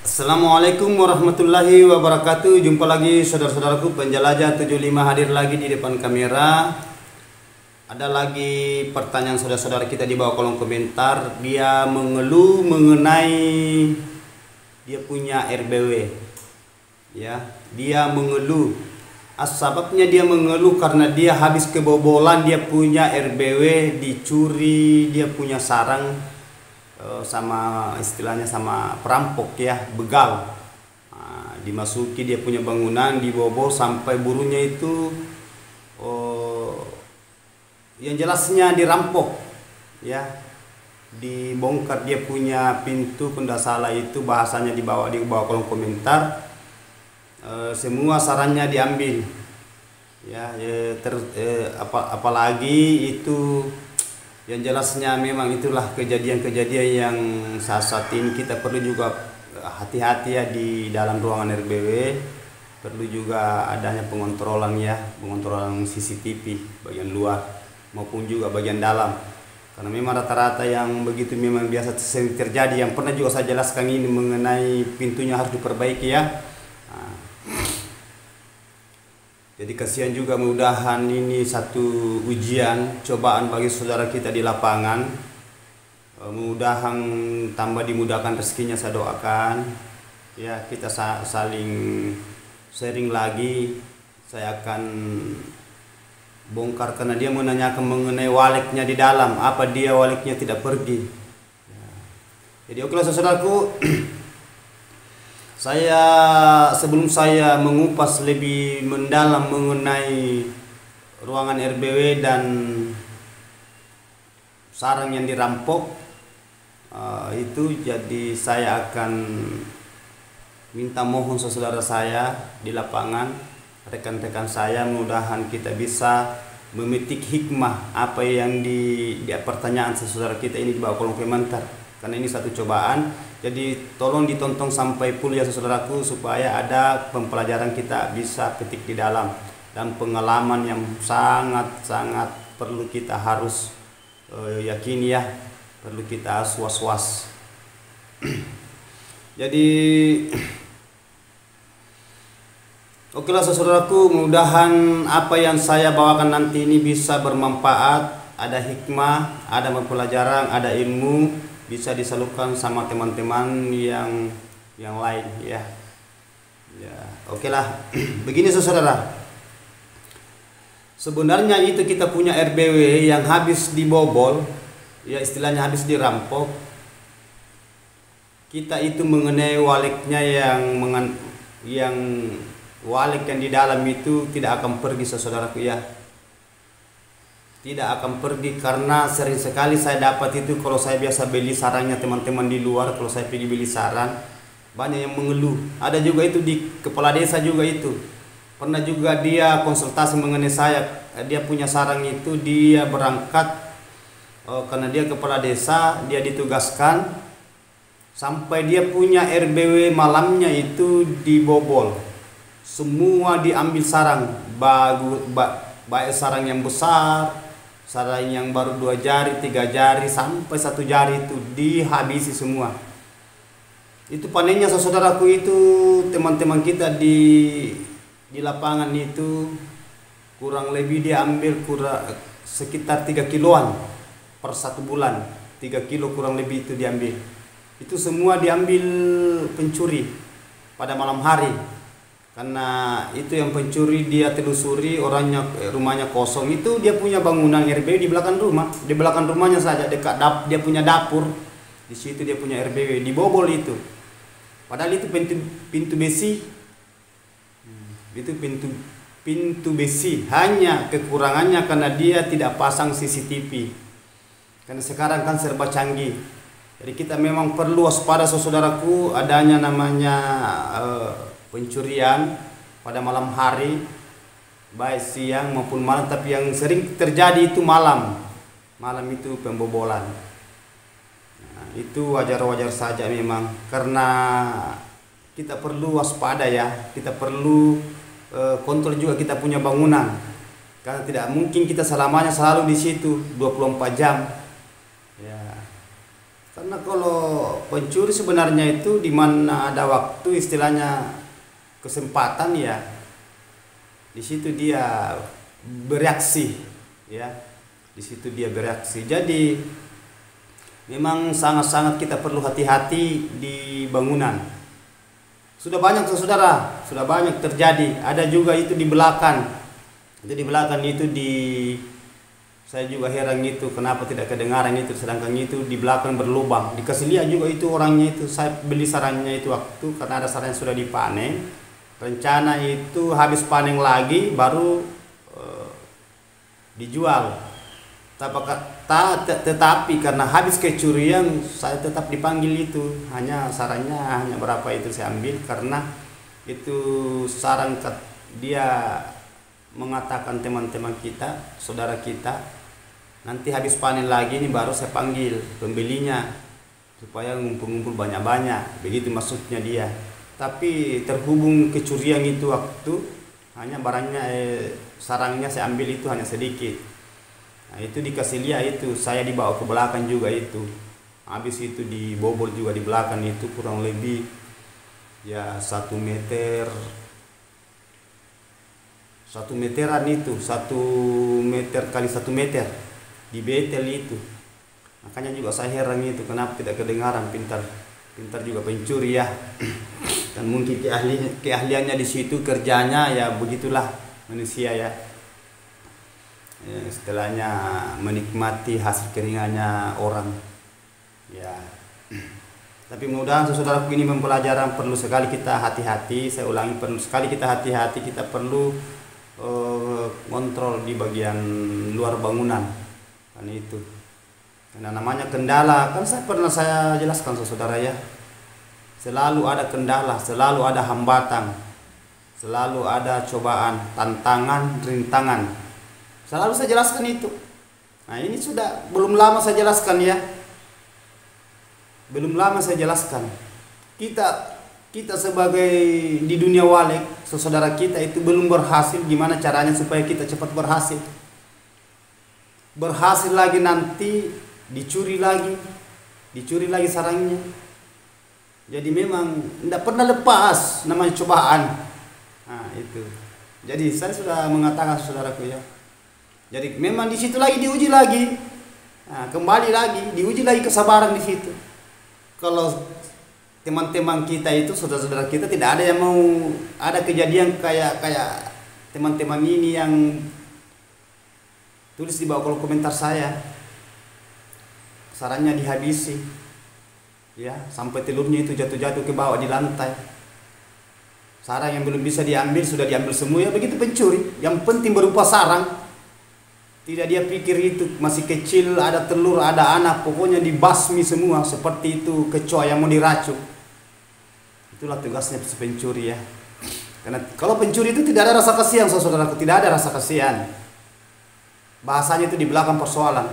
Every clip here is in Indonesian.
Assalamualaikum warahmatullahi wabarakatuh. Jumpa lagi saudara-saudaraku penjelajah 75 hadir lagi di depan kamera. Ada lagi pertanyaan saudara-saudara kita di bawah kolom komentar. Dia mengeluh mengenai dia punya RBW. Ya, dia mengeluh. Sebabnya dia mengeluh karena dia habis kebobolan, dia punya RBW dicuri, dia punya sarang sama istilahnya sama perampok ya, begal. Dimasuki dia punya bangunan, dibobol sampai burunya itu yang jelasnya dirampok ya, dibongkar dia punya pintu. Kalau tidak salah itu bahasanya di bawah kolom komentar. Semua sarannya diambil ya, apalagi itu yang jelasnya memang itulah kejadian-kejadian yang saat ini kita perlu juga hati-hati ya di dalam ruangan RBW. Perlu juga adanya pengontrolan ya, pengontrolan CCTV bagian luar maupun juga bagian dalam, karena memang rata-rata yang begitu memang biasa sering terjadi. Yang pernah juga saya jelaskan ini mengenai pintunya harus diperbaiki ya. Jadi kasihan juga, mudahan ini satu ujian, cobaan bagi saudara kita di lapangan. Mudahan tambah dimudahkan rezekinya, saya doakan. Ya, kita saling sharing lagi. Saya akan bongkar karena dia menanyakan mengenai waliknya di dalam. Apa dia waliknya tidak pergi? Ya. Jadi okelah saudaraku. Sebelum saya mengupas lebih mendalam mengenai ruangan RBW dan sarang yang dirampok itu, jadi saya akan minta mohon saudara saya di lapangan, rekan-rekan saya, mudahan kita bisa memetik hikmah apa yang di pertanyaan saudara kita ini di bawah kolom komentar, karena ini satu cobaan. Jadi tolong ditonton sampai full ya saudaraku, supaya ada pembelajaran kita bisa petik di dalam, dan pengalaman yang sangat-sangat perlu kita harus yakini ya, perlu kita was-was. Jadi okelah saudaraku, mudahan apa yang saya bawakan nanti ini bisa bermanfaat, ada hikmah, ada pembelajaran, ada ilmu, bisa disalurkan sama teman-teman yang lain ya. Ya, okelah. Begini saudara. Sebenarnya itu kita punya RBW yang habis dibobol, ya istilahnya habis dirampok. Kita itu mengenai waliknya yang walik yang di dalam itu tidak akan pergi saudaraku ya. Tidak akan pergi, karena sering sekali saya dapat itu kalau saya biasa beli sarangnya teman-teman di luar. Kalau saya pergi beli sarang, banyak yang mengeluh. Ada juga itu di kepala desa juga itu. Pernah juga dia konsultasi mengenai saya. Dia punya sarang itu, dia berangkat karena dia kepala desa, dia ditugaskan sampai dia punya RBW malamnya itu dibobol. Semua diambil sarang, baik sarang yang besar, sarang yang baru 2 jari, 3 jari, sampai 1 jari itu dihabisi semua. Itu panennya saudaraku, itu teman-teman kita di lapangan itu kurang lebih dia ambil sekitar 3 kiloan per 1 bulan. 3 kilo kurang lebih itu diambil. Itu semua diambil pencuri pada malam hari. Karena itu yang pencuri dia telusuri, rumahnya kosong, itu dia punya bangunan RBW di belakang rumah, di belakang rumahnya saja, dekat dia punya dapur, di situ dia punya RBW, dibobol itu. Padahal itu pintu besi, itu pintu besi, hanya kekurangannya karena dia tidak pasang CCTV. Karena sekarang kan serba canggih, jadi kita memang perlu waspada saudaraku, adanya namanya pencurian pada malam hari, baik siang maupun malam, tapi yang sering terjadi itu malam itu pembobolan. Nah, itu wajar-wajar saja memang, karena kita perlu waspada ya, kita perlu kontrol juga kita punya bangunan, karena tidak mungkin kita selamanya selalu di situ 24 jam ya. Karena kalau pencuri sebenarnya itu di mana ada waktu, istilahnya kesempatan, ya di situ dia bereaksi, ya di situ dia bereaksi. Jadi memang sangat-sangat kita perlu hati-hati di bangunan. Sudah banyak saudara, sudah banyak terjadi. Ada juga itu di belakang. Itu di belakang itu saya juga heran itu kenapa tidak kedengaran itu, sedangkan itu di belakang berlubang. Dikasih lihat juga itu orangnya itu. Saya beli sarangnya itu waktu karena ada sarang yang sudah dipanen. Rencana itu habis panen lagi baru dijual. Tetapi karena habis kecurian, saya tetap dipanggil itu. Hanya sarangnya hanya berapa itu saya ambil karena itu sarang dia mengatakan teman-teman kita, saudara kita, nanti habis panen lagi ini baru saya panggil pembelinya supaya ngumpul-ngumpul banyak-banyak. Begitu maksudnya dia. Tapi terhubung kecurian itu waktu hanya barangnya sarangnya saya ambil itu hanya sedikit. Nah, itu dikasih lihat itu, saya dibawa ke belakang juga itu. Habis itu dibobol juga di belakang itu kurang lebih ya 1 meter, 1 meteran itu, 1 meter kali 1 meter di betel itu. Makanya juga saya heran itu kenapa tidak kedengaran. Pintar juga pencuri ya. Dan mungkin keahliannya di situ, kerjanya ya begitulah manusia ya. Istilahnya menikmati hasil keringannya orang ya. Tapi mudah-mudahan saudaraku ini pembelajaran, perlu sekali kita hati-hati. Saya ulangi, perlu sekali kita hati-hati. Kita perlu kontrol di bagian luar bangunan kan itu. Karena namanya kendala kan saya jelaskan saudara ya. Selalu ada kendala, selalu ada hambatan, selalu ada cobaan, tantangan, rintangan. Selalu saya jelaskan itu. Nah, ini sudah belum lama saya jelaskan ya. Belum lama saya jelaskan. Kita sebagai di dunia walek, saudara kita itu belum berhasil, gimana caranya supaya kita cepat berhasil. Berhasil lagi nanti dicuri lagi sarangnya. Jadi memang tidak pernah lepas namanya cobaan. Nah, itu. Jadi saya sudah mengatakan saudaraku ya. Jadi memang di situ lagi diuji lagi. Nah, kembali lagi diuji lagi kesabaran di situ. Kalau teman-teman kita itu, saudara-saudara kita, tidak ada yang mau ada kejadian kayak teman-teman ini yang tulis di bawah kolom komentar saya. Sarangnya dihabisi. Ya, sampai telurnya itu jatuh-jatuh ke bawah di lantai. Sarang yang belum bisa diambil sudah diambil semua ya, begitu pencuri. Yang penting berupa sarang. Tidak dia pikir itu masih kecil, ada telur, ada anak, pokoknya dibasmi semua seperti itu kecoa yang mau diracun. Itulah tugasnya pencuri ya. Karena kalau pencuri itu tidak ada rasa kasihan saudaraku, tidak ada rasa kasihan. Bahasanya itu di belakang persoalan.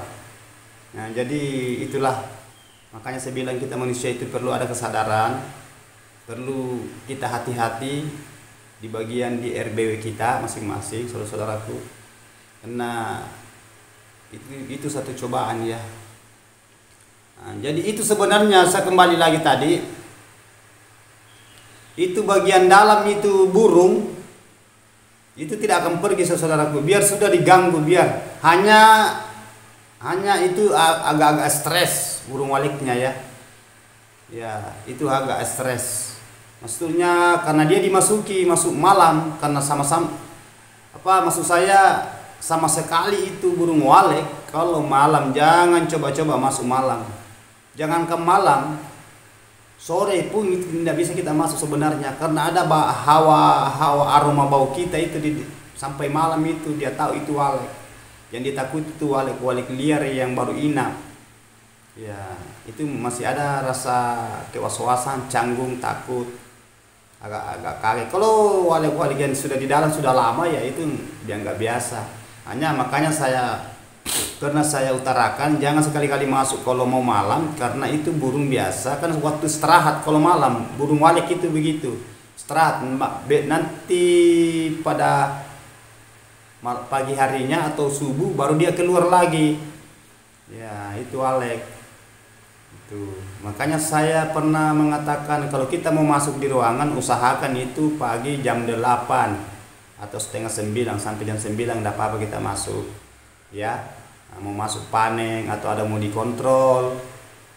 Nah, jadi itulah makanya saya bilang kita manusia itu perlu ada kesadaran, perlu kita hati-hati di bagian di RBW kita masing-masing saudara-saudaraku. Karena itu satu cobaan ya. Nah, jadi itu sebenarnya saya kembali lagi tadi. Itu bagian dalam itu burung itu tidak akan pergi saudaraku. Biar sudah diganggu, biar hanya itu agak-agak stres burung waliknya ya. Ya, itu agak stres. Maksudnya karena dia masuk malam, karena sama-sama maksud saya sama sekali itu burung walek kalau malam jangan coba-coba masuk malam. Jangankan malam, sore pun itu tidak bisa kita masuk sebenarnya karena ada hawa aroma bau kita itu sampai malam itu dia tahu itu walek. Yang ditakut itu walek liar yang baru inap. Ya, itu masih ada rasa kewas-wasan, canggung, takut, agak kaget. Kalau walek-walek yang sudah di dalam sudah lama ya itu dia nggak biasa. Makanya saya utarakan jangan sekali-kali masuk kalau mau malam karena itu burung biasa kan waktu istirahat kalau malam burung walek itu begitu istirahat nanti pada pagi harinya atau subuh baru dia keluar lagi ya itu walek Tuh, makanya saya pernah mengatakan kalau kita mau masuk di ruangan usahakan itu pagi jam 8 atau setengah 9 sampai jam 9 enggak apa-apa kita masuk. Ya. Nah, mau masuk panen atau ada mau dikontrol,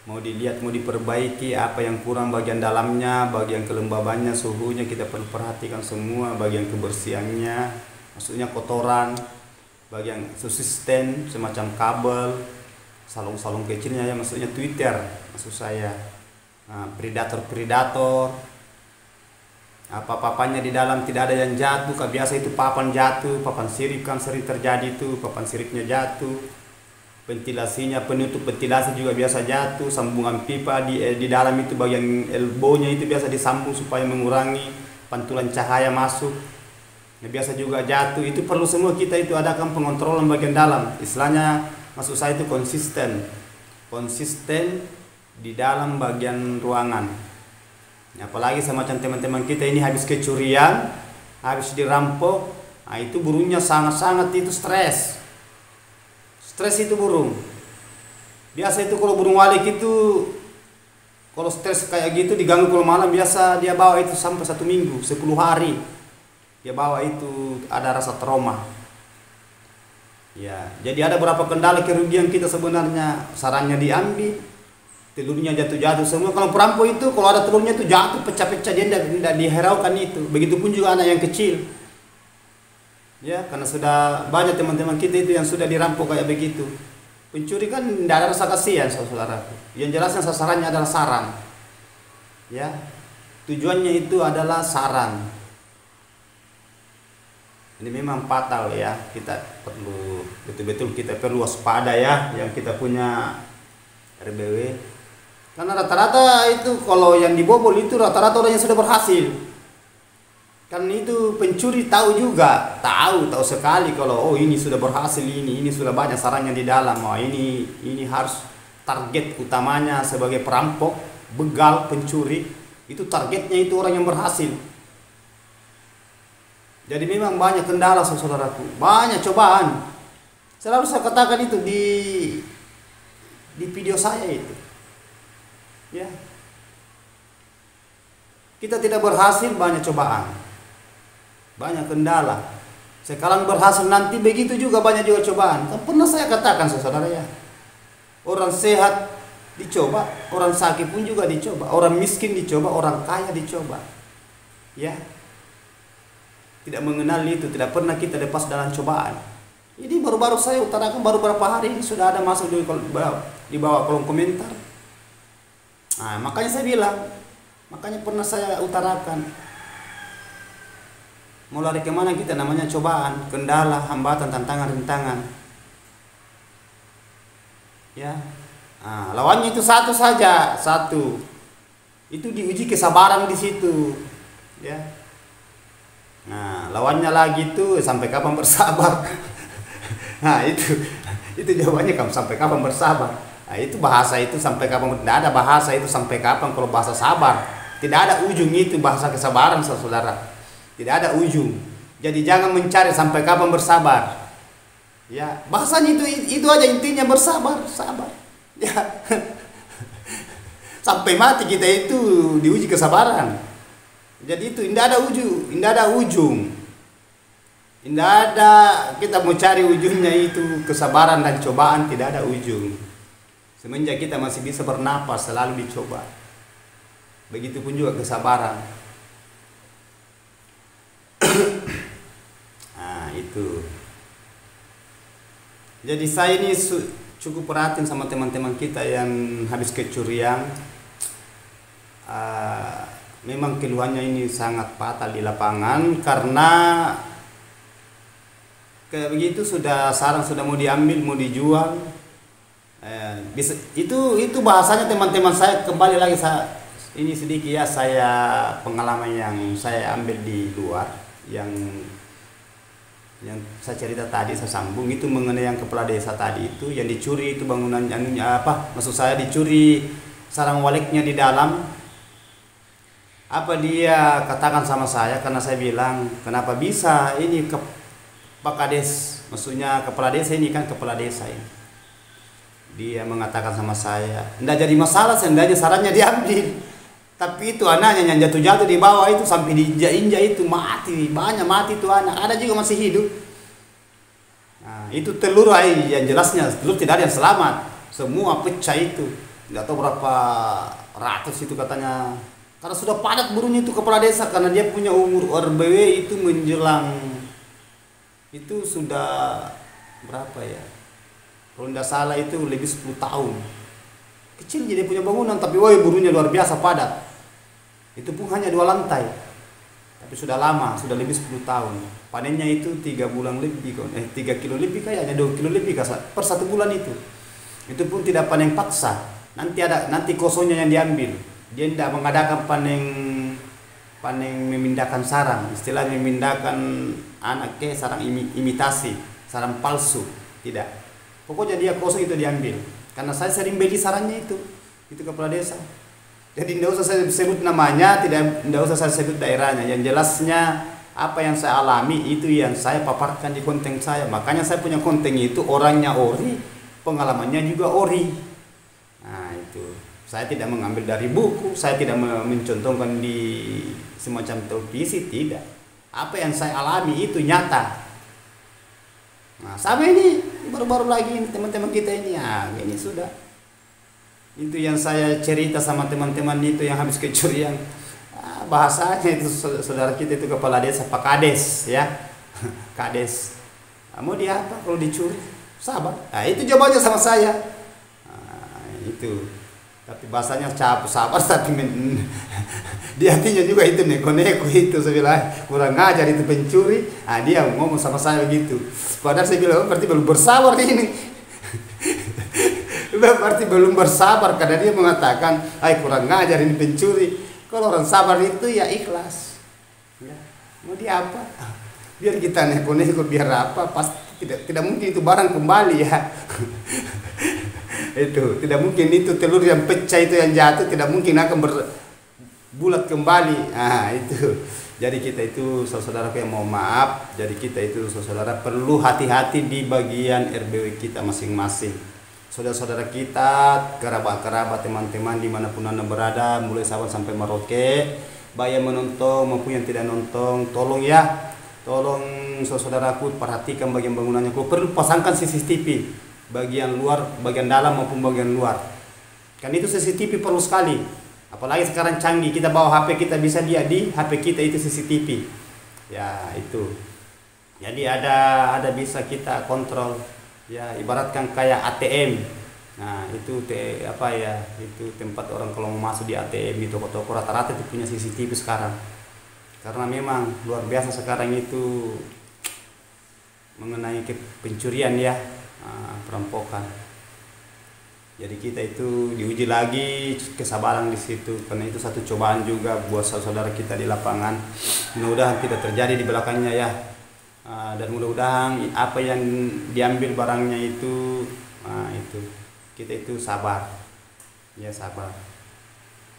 mau dilihat, mau diperbaiki apa yang kurang bagian dalamnya, bagian kelembabannya, suhunya kita perlu perhatikan semua, bagian kebersihannya, maksudnya kotoran, bagian subsisten semacam kabel, salung-salung kecilnya ya, maksudnya Twitter maksud saya. Nah, predator apa-apanya di dalam tidak ada yang jatuh. Biasa itu papan jatuh, papan sirip kan sering terjadi itu, papan siripnya jatuh, ventilasinya, penutup ventilasi juga biasa jatuh, sambungan pipa di dalam itu bagian elbownya itu biasa disambung supaya mengurangi pantulan cahaya masuk. Nah, biasa juga jatuh, itu perlu semua kita itu adakan pengontrolan bagian dalam. Istilahnya maksud saya itu konsisten di dalam bagian ruangan. Apalagi semacam teman-teman kita ini habis kecurian, habis dirampok, nah itu burungnya sangat-sangat itu stres itu burung. Biasa itu kalau burung walik itu kalau stres kayak gitu diganggu kalau malam, biasa dia bawa itu sampai 1 minggu, 10 hari dia bawa itu, ada rasa trauma. Ya, jadi ada beberapa kendala kerugian kita sebenarnya. Sarangnya diambil, telurnya jatuh-jatuh semua. Kalau perampok itu kalau ada telurnya itu jatuh pecah-pecah, dia tidak dihiraukan itu. Begitupun juga anak yang kecil. Ya, karena sudah banyak teman-teman kita itu yang sudah dirampok kayak begitu. Pencuri kan tidak ada rasa kasihan, saudaraku. Yang jelasnya sasarannya adalah sarang. Ya, tujuannya itu adalah sarang. Ini memang fatal ya, kita perlu betul-betul kita perlu waspada ya yang kita punya RBW. Karena rata-rata itu kalau yang dibobol itu rata-rata orang yang sudah berhasil. Kan itu pencuri tahu juga, tahu sekali kalau oh ini sudah berhasil, ini sudah banyak sarangnya di dalam. Oh ini harus target utamanya sebagai perampok, begal, pencuri, itu targetnya itu orang yang berhasil. Jadi memang banyak kendala saudaraku, banyak cobaan. Selalu saya katakan itu di video saya itu. Ya. Kita tidak berhasil, banyak cobaan. Banyak kendala. Sekarang berhasil nanti begitu juga banyak juga cobaan. Kan pernah saya katakan saudara ya. Orang sehat dicoba, orang sakit pun juga dicoba, orang miskin dicoba, orang kaya dicoba. Ya. Tidak mengenal itu, tidak pernah kita lepas dalam cobaan. Ini baru-baru saya utarakan, baru beberapa hari ini sudah ada masuk di bawah kolom komentar. Nah, makanya saya bilang, makanya pernah saya utarakan, mau lari kemana kita, namanya cobaan, kendala, hambatan, tantangan, rintangan. Ya, nah, lawannya itu satu saja, satu. Itu diuji kesabaran di situ. Ya. Nah, lawannya lagi itu sampai kapan bersabar. Nah, itu jawabannya, kamu sampai kapan bersabar. Nah, itu bahasa itu sampai kapan, tidak ada bahasa itu sampai kapan kalau bahasa sabar. Tidak ada ujung itu bahasa kesabaran saudara. Tidak ada ujung. Jadi jangan mencari sampai kapan bersabar. Ya, bahasanya itu aja intinya, bersabar, sabar. Ya. Sampai mati kita itu diuji kesabaran. Jadi itu tidak ada ujung. Tidak ada kita mau cari ujungnya itu, kesabaran dan cobaan tidak ada ujung. Semenjak kita masih bisa bernapas selalu dicoba. Begitupun juga kesabaran. Nah, itu. Jadi saya ini cukup perhatian sama teman-teman kita yang habis kecurian. Memang keluhannya ini sangat fatal di lapangan karena kayak begitu sarang sudah mau diambil, mau dijual. Itu bahasanya teman-teman saya, kembali lagi ini sedikit ya, saya pengalaman yang saya ambil di luar yang saya cerita tadi, saya sambung itu mengenai yang kepala desa tadi itu yang dicuri itu bangunan maksud saya dicuri sarang waliknya di dalam. Apa dia katakan sama saya, karena saya bilang kenapa bisa ini Pak Kades, maksudnya kepala desa ini kan kepala desa ini. Dia mengatakan sama saya, enggak jadi masalah, seandainya sarannya diambil. Tapi itu anaknya yang jatuh-jatuh di bawah itu sampai diinjak-injak itu mati, banyak mati itu anak. Ada juga masih hidup. Nah, itu telur yang jelasnya telur tidak ada yang selamat, semua pecah itu. Nggak tahu berapa ratus itu katanya. Karena sudah padat burungnya itu kepala desa, karena dia punya umur RBW itu menjelang itu sudah berapa ya? Kalau tidak salah itu lebih 10 tahun. Kecil jadi punya bangunan, tapi woi burungnya luar biasa padat. Itu pun hanya 2 lantai. Tapi sudah lama, sudah lebih 10 tahun. Panennya itu 3 bulan lebih, 3 kilo lebih kayaknya, 2 kilo lebih per 1 bulan itu. Itu pun tidak panen paksa. Nanti kosongnya yang diambil. Dia tidak mengadakan panen memindahkan sarang, istilah memindahkan anak ke sarang imitasi, sarang palsu, tidak. Pokoknya dia kosong itu diambil. Karena saya sering beli sarangnya itu kepala desa. Jadi tidak usah saya sebut namanya, tidak usah saya sebut daerahnya. Yang jelasnya apa yang saya alami itu yang saya paparkan di konten saya. Makanya saya punya konten itu orangnya ori, pengalamannya juga ori. Nah itu, saya tidak mengambil dari buku, saya tidak mencontohkan di semacam televisi, tidak. Apa yang saya alami itu nyata. Nah sama ini baru-baru lagi teman-teman kita ini, ya ini sudah. Itu yang saya cerita sama teman-teman itu yang habis kecurian. Bahasanya itu saudara kita itu kepala desa, Pak Kades ya. Kades. Mau dia apa kalau dicuri? Sabar. Nah, itu jawabannya sama saya. Nah, itu. Tapi bahasanya sabar tapi di hatinya juga itu neko-neko itu, saya bilang kurang ngajar itu pencuri. Nah, dia ngomong sama saya begitu. Padahal saya bilang berarti belum bersabar ini. Berarti belum bersabar karena dia mengatakan, kurang ngajar ini pencuri." Kalau orang sabar itu ya ikhlas. Ya, mau dia apa? Biar kita neko-neko biar apa? Pasti tidak mungkin itu barang kembali ya. Itu tidak mungkin, itu telur yang pecah itu yang jatuh tidak mungkin akan berbulat kembali. Nah itu, jadi kita itu saudara yang mau maaf, jadi kita itu saudara perlu hati-hati di bagian RBW kita masing-masing. Saudara-saudara kita, kerabat-kerabat, teman-teman dimanapun Anda berada, mulai Sabang sampai Merauke, baik yang menonton maupun yang tidak nonton, tolong ya, tolong saudaraku perhatikan bagian bangunannya. Kalau perlu pasangkan CCTV bagian luar, bagian dalam maupun bagian luar. Kan itu CCTV perlu sekali. Apalagi sekarang canggih, kita bawa HP kita bisa lihat di HP kita itu CCTV. Ya itu. Jadi ada bisa kita kontrol. Ya ibaratkan kayak ATM. Nah itu itu tempat orang kalau mau masuk di ATM di toko-toko rata-rata itu punya CCTV sekarang. Karena memang luar biasa sekarang itu mengenai pencurian ya. Perampokan. Jadi kita itu diuji lagi kesabaran di situ, karena itu satu cobaan juga buat saudara kita di lapangan. Mudah-mudahan tidak terjadi di belakangnya ya, dan mudah-mudahan apa yang diambil barangnya itu, itu kita itu sabar, ya sabar.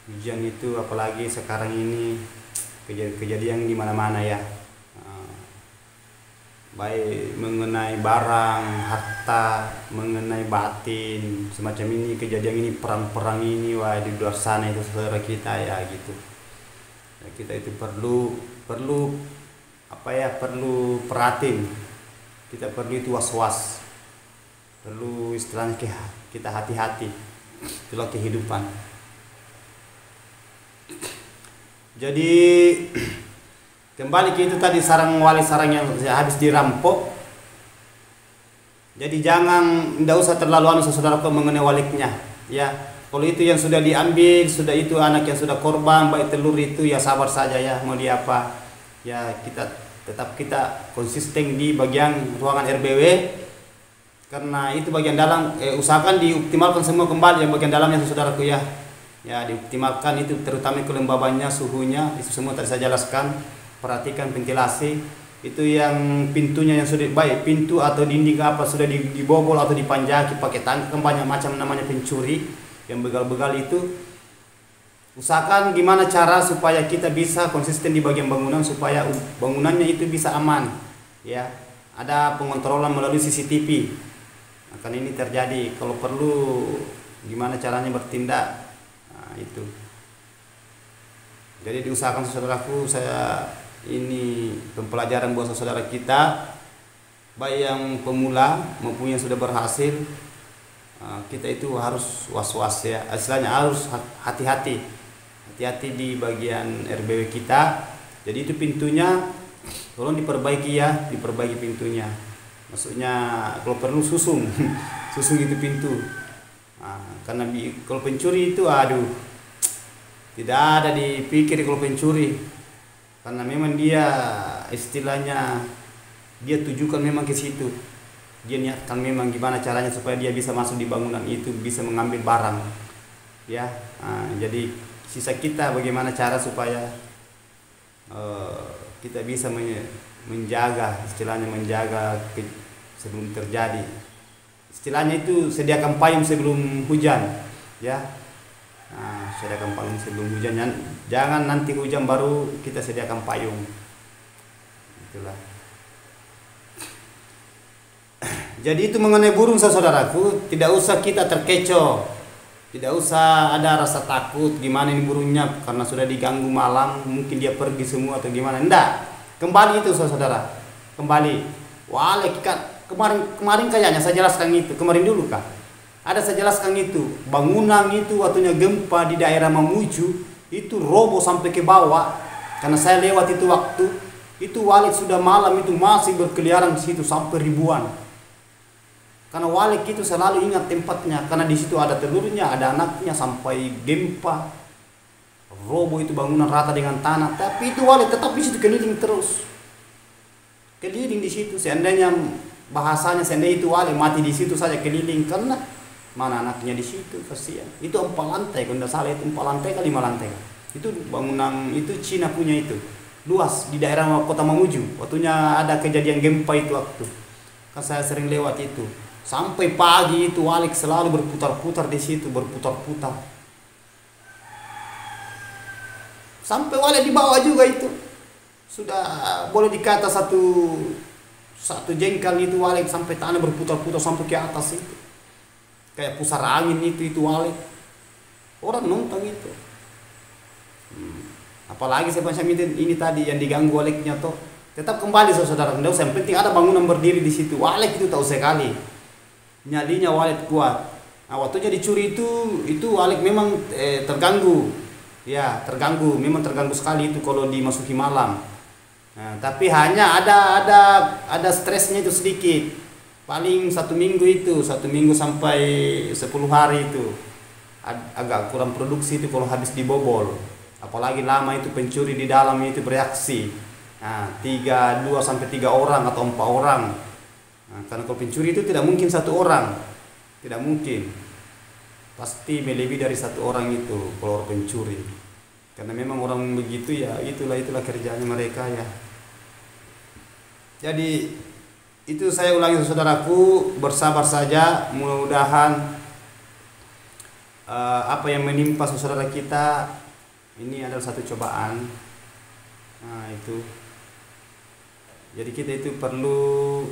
Ujian itu apalagi sekarang ini kejadian di mana-mana ya. Baik mengenai barang, harta, mengenai batin, semacam ini kejadian ini, perang-perang ini di luar sana itu saudara kita ya gitu. Ya, kita itu perlu perhatiin. Kita perlu itu was-was. Perlu istilahnya kita hati-hati. Itulah kehidupan. Jadi kembali ke itu tadi sarang yang habis dirampok. Jadi tidak usah terlalu saudara mengenai waliknya. Ya, kalau itu yang sudah diambil, sudah itu anak yang sudah korban, baik telur itu ya sabar saja ya, mau di apa. Ya kita konsisten di bagian ruangan RBW. Karena itu bagian dalam usahakan dioptimalkan semua kembali yang bagian dalamnya saudaraku ya. Ya dioptimalkan itu terutama kelembabannya, suhunya, itu semua tadi saya jelaskan. Perhatikan ventilasi itu yang pintunya yang sudah baik, pintu atau dinding apa sudah dibobol atau dipanjaki pakai tangkap, banyak macam namanya pencuri yang begal-begal itu. Usahakan gimana cara supaya kita bisa konsisten di bagian bangunan supaya bangunannya itu bisa aman ya. Ada pengontrolan melalui CCTV. akan ini terjadi. Kalau perlu gimana caranya bertindak, nah, itu. Jadi diusahakan saudaraku, saya ini pembelajaran buat saudara kita, baik yang pemula maupun yang sudah berhasil. Kita itu harus was-was ya, istilahnya harus hati-hati di bagian RBW kita. Jadi itu pintunya tolong diperbaiki ya, diperbaiki pintunya. Maksudnya kalau perlu susung itu pintu. Karena kalau pencuri itu aduh, tidak ada dipikir kalau pencuri, karena memang dia istilahnya dia tujukan memang ke situ. Dia niatkan memang gimana caranya supaya dia bisa masuk di bangunan itu, bisa mengambil barang ya. Jadi sisa kita bagaimana cara supaya kita bisa menjaga, istilahnya menjaga sebelum terjadi. Istilahnya itu sediakan payung sebelum hujan ya. Sediakan payung sebelum hujan, jangan nanti hujan baru kita sediakan payung. Itulah. Jadi itu mengenai burung saudaraku, tidak usah kita terkecoh, tidak usah ada rasa takut gimana ini burungnya karena sudah diganggu malam, mungkin dia pergi semua atau gimana. Enggak, kembali itu saudara, kembali. Wah, kemarin kayaknya saya jelaskan itu, kemarin dulu kah? Ada saya jelaskan itu, bangunan itu waktunya gempa di daerah Mamuju itu roboh sampai ke bawah, karena saya lewat itu waktu itu Walid sudah malam itu masih berkeliaran di situ sampai ribuan. Karena Walid itu selalu ingat tempatnya, karena di situ ada telurnya, ada anaknya, sampai gempa roboh itu bangunan rata dengan tanah. Tapi itu Walid tetap di situ keliling terus, keliling di situ. Seandainya bahasanya seandainya itu Walid mati di situ saja keliling, karena mana anaknya di situ, kasihan. Itu 4 lantai, kalau tidak salah itu 4 lantai kali 5 lantai. Itu bangunan itu Cina punya itu, luas di daerah kota Mamuju. Waktunya ada kejadian gempa itu waktu, kan saya sering lewat itu. Sampai pagi itu Walid selalu berputar-putar di situ, berputar-putar. Sampai Walid di bawah juga itu. Sudah boleh dikata satu jengkal itu Walid sampai tanah berputar-putar sampai ke atas itu. Kayak pusar angin itu Walid. Orang nonton itu. Apalagi semacam ini tadi yang diganggu Walidnya toh. Tetap kembali saudara, tidak usah, yang penting ada bangunan berdiri di situ. Walid itu tahu sekali. Nyalinya Walid kuat. Nah, waktunya dicuri itu Walid memang terganggu. Ya, terganggu, memang terganggu sekali itu kalau dimasuki malam. Nah, tapi hanya ada stresnya itu sedikit. Paling 1 minggu itu, 1 minggu sampai 10 hari itu agak kurang produksi itu kalau habis dibobol. Apalagi lama itu pencuri di dalam itu bereaksi. Nah, 2 sampai 3 orang atau 4 orang. Nah, karena kalau pencuri itu tidak mungkin 1 orang, tidak mungkin, pasti melebihi dari 1 orang itu kalau orang pencuri. Karena memang orang begitu ya, itulah kerjanya mereka ya. Jadi itu saya ulangi saudaraku, bersabar saja. Mudah-mudahan apa yang menimpa saudara kita ini adalah satu cobaan. Nah itu, jadi kita itu perlu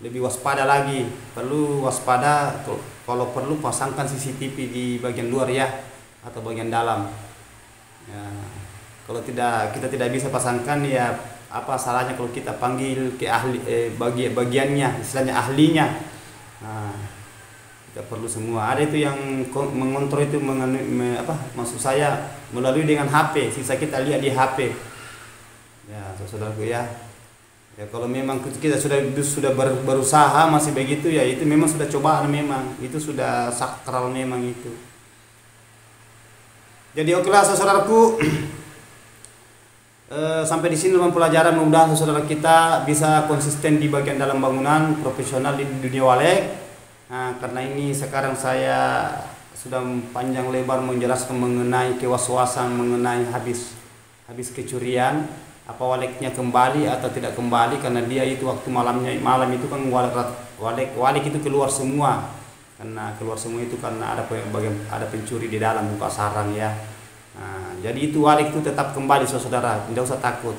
lebih waspada lagi, perlu waspada. Kalau perlu pasangkan CCTV di bagian luar ya, atau bagian dalam ya. Kalau kita tidak bisa pasangkan ya, apa salahnya kalau kita panggil ke ahli bagiannya, istilahnya ahlinya. Nah, kita perlu semua. Ada itu yang mengontrol itu maksud saya melalui dengan HP, sisa kita lihat di HP ya saudaraku ya. Ya kalau memang kita sudah berusaha masih begitu ya, itu memang sudah cobaan, memang itu sudah sakral memang itu. Jadi okelah saudaraku, sampai di sini dalam pelajaran. Mudah-mudahan saudara kita bisa konsisten di bagian dalam bangunan, profesional di dunia walek. Nah, karena ini sekarang saya sudah panjang lebar menjelaskan mengenai kewaswasan, mengenai habis kecurian, apa waleknya kembali atau tidak kembali, karena dia itu waktu malam itu kan walek itu keluar semua, karena keluar semua itu karena ada pencuri di dalam buka sarang ya. Nah, jadi itu walek itu tetap kembali saudara, tidak usah takut,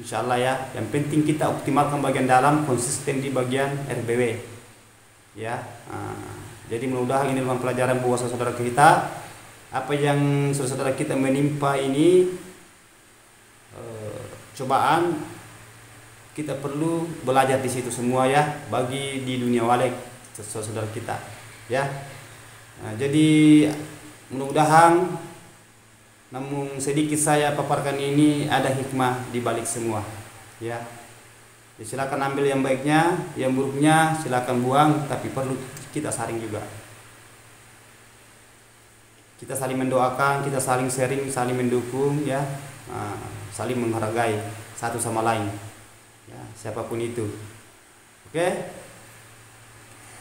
insyaallah ya. Yang penting kita optimalkan bagian dalam, konsisten di bagian RBW. ya. Jadi mudah-mudahan ini merupakan pelajaran buat saudara kita, apa yang saudara kita menimpa ini cobaan, kita perlu belajar di situ semua ya, bagi di dunia walek saudara kita ya. Jadi mudah-mudahan, namun sedikit saya paparkan ini ada hikmah di balik semua ya. Silakan ambil yang baiknya, yang buruknya silakan buang, tapi perlu kita saling juga. Kita saling mendoakan, kita saling sharing, saling mendukung ya, saling menghargai satu sama lain ya, siapapun itu. Oke.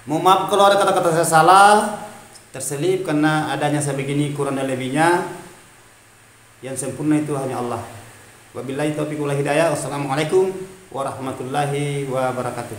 Mohon maaf kalau ada kata-kata saya salah, terselip karena adanya saya begini, kurang dan lebihnya. Yang sempurna itu hanya Allah. Wabillahi taufiq wal hidayah. Wassalamualaikum warahmatullahi wabarakatuh.